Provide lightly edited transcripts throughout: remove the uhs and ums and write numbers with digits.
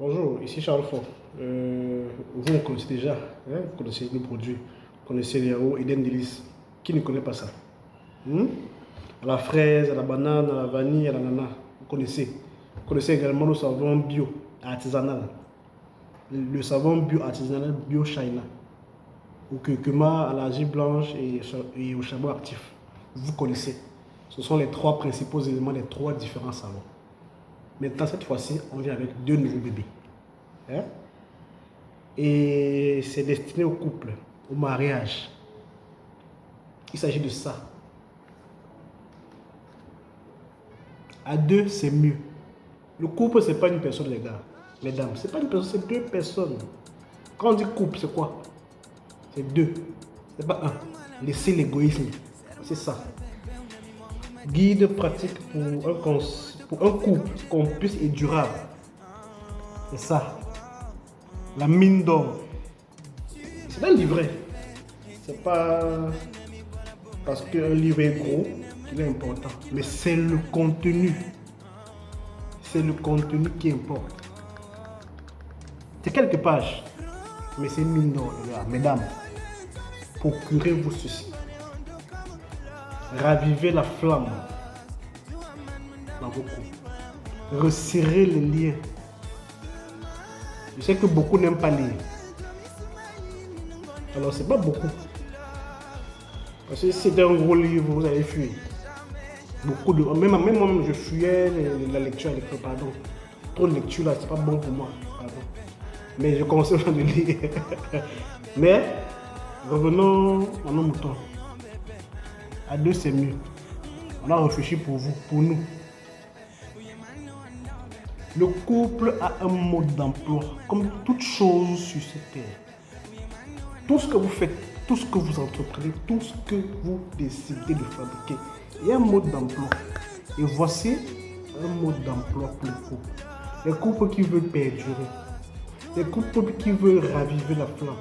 Bonjour, ici Charles Fort. Vous me connaissez déjà, hein? Vous connaissez le produit, vous connaissez les yaourts Eden Delice. Qui ne connaît pas ça? Hmm? À la fraise, à la banane, à la vanille, à l'ananas. Vous connaissez. Vous connaissez également le savon bio artisanal. Le savon bio artisanal bio China. Au curcuma, à l'argile blanche et au charbon actif. Vous connaissez. Ce sont les trois principaux éléments des trois différents savons. Maintenant, cette fois-ci, on vient avec deux nouveaux bébés. Hein? Et c'est destiné au couple, au mariage. Il s'agit de ça. À deux, c'est mieux. Le couple, ce n'est pas une personne, les gars. Mesdames, ce n'est pas une personne, c'est deux personnes. Quand on dit couple, c'est quoi? C'est deux. C'est pas un. Laissez l'égoïsme. C'est ça. Guide pratique pour un couple complice et durable. C'est ça. La mine d'or. C'est un livret. C'est pas parce qu'un livre est gros qu'il est important. Mais c'est le contenu. C'est le contenu qui importe. C'est quelques pages. Mais c'est une mine d'or, les gars. Mesdames, procurez-vous ceci. Ravivez la flamme dans vos couples. Resserrez les liens. Je sais que beaucoup n'aiment pas lire. Alors, c'est pas beaucoup. Parce que si c'était un gros livre, vous allez fuir. Beaucoup de... Même moi-même, je fuyais la lecture avec pardon. Trop de lecture là, c'est pas bon pour moi. Pardon. Mais je conseille de lire. Mais, revenons à nos moutons. À deux, c'est mieux. On a réfléchi pour vous, pour nous. Le couple a un mode d'emploi, comme toute chose sur cette terre. Tout ce que vous faites, tout ce que vous entreprenez, tout ce que vous décidez de fabriquer, il y a un mode d'emploi. Et voici un mode d'emploi pour les couples. Les couples qui veulent perdurer. Les couples qui veulent raviver la flamme.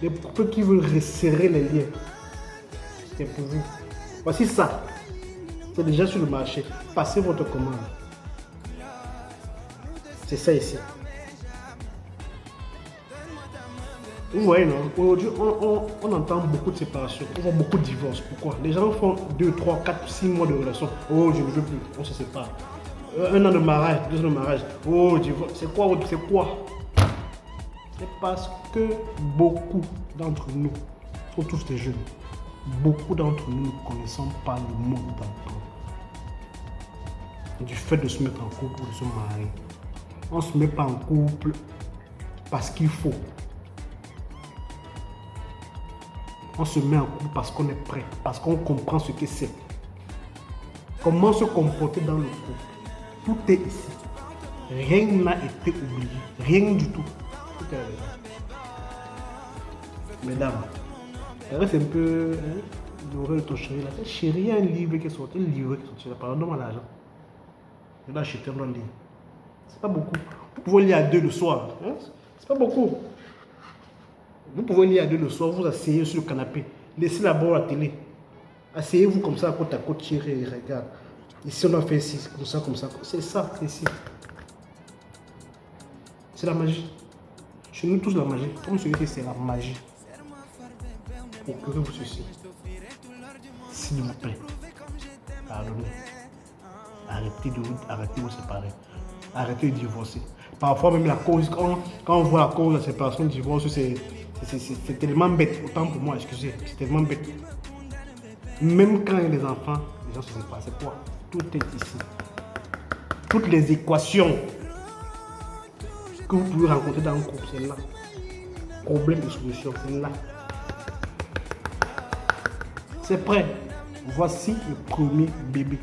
Les couples qui veulent resserrer les liens. C'est pour vous. Voici ça. C'est déjà sur le marché. Passez votre commande. C'est ça ici. Vous voyez, non? Aujourd'hui, on entend beaucoup de séparations. On voit beaucoup de divorces. Pourquoi? Les gens font 2, 3, 4, 6 mois de relation. Oh, je ne veux plus. On se sépare. Un an de mariage, 2 ans de mariage. Oh, divorce. C'est quoi? C'est quoi? C'est parce que beaucoup d'entre nous sont tous des jeunes. Beaucoup d'entre nous ne connaissons pas le mode d'emploi. Du fait de se mettre en couple ou de se marier. On ne se met pas en couple parce qu'il faut. On se met en couple parce qu'on est prêt, parce qu'on comprend ce que c'est. Comment se comporter dans le couple. Tout est ici. Rien n'a été oublié. Rien du tout. Tout est là. Mesdames, c'est un peu l'oreille de ton chéri là. Chéri, il y a un livre qui est sorti, un livre qui est sorti là. Pardon, l'argent. Je dois acheter un livre. C'est pas beaucoup. Vous pouvez lire à deux le soir. Hein? C'est pas beaucoup. Vous pouvez lire à deux le soir, vous asseyez sur le canapé. Laissez d'abord la télé. Asseyez-vous comme ça, côte à côte, tirez et regarde. Ici, on a fait ici, comme ça, comme ça. C'est ça, ici. C'est la magie. Chez nous tous, la magie. Comme celui-ci, c'est la magie. Procurez-vous ceci. S'il vous plaît, pardonnez. Arrêtez de vous séparer. Arrêtez de divorcer. Parfois même la cause, quand on voit la cause de la séparation, du divorce, c'est tellement bête. Autant pour moi, excusez, c'est tellement bête. Même quand il y a des enfants, les gens se séparent. C'est quoi? Tout est ici. Toutes les équations que vous pouvez rencontrer dans un couple, c'est là. Problème et solution, c'est là. C'est prêt. Voici le premier bébé.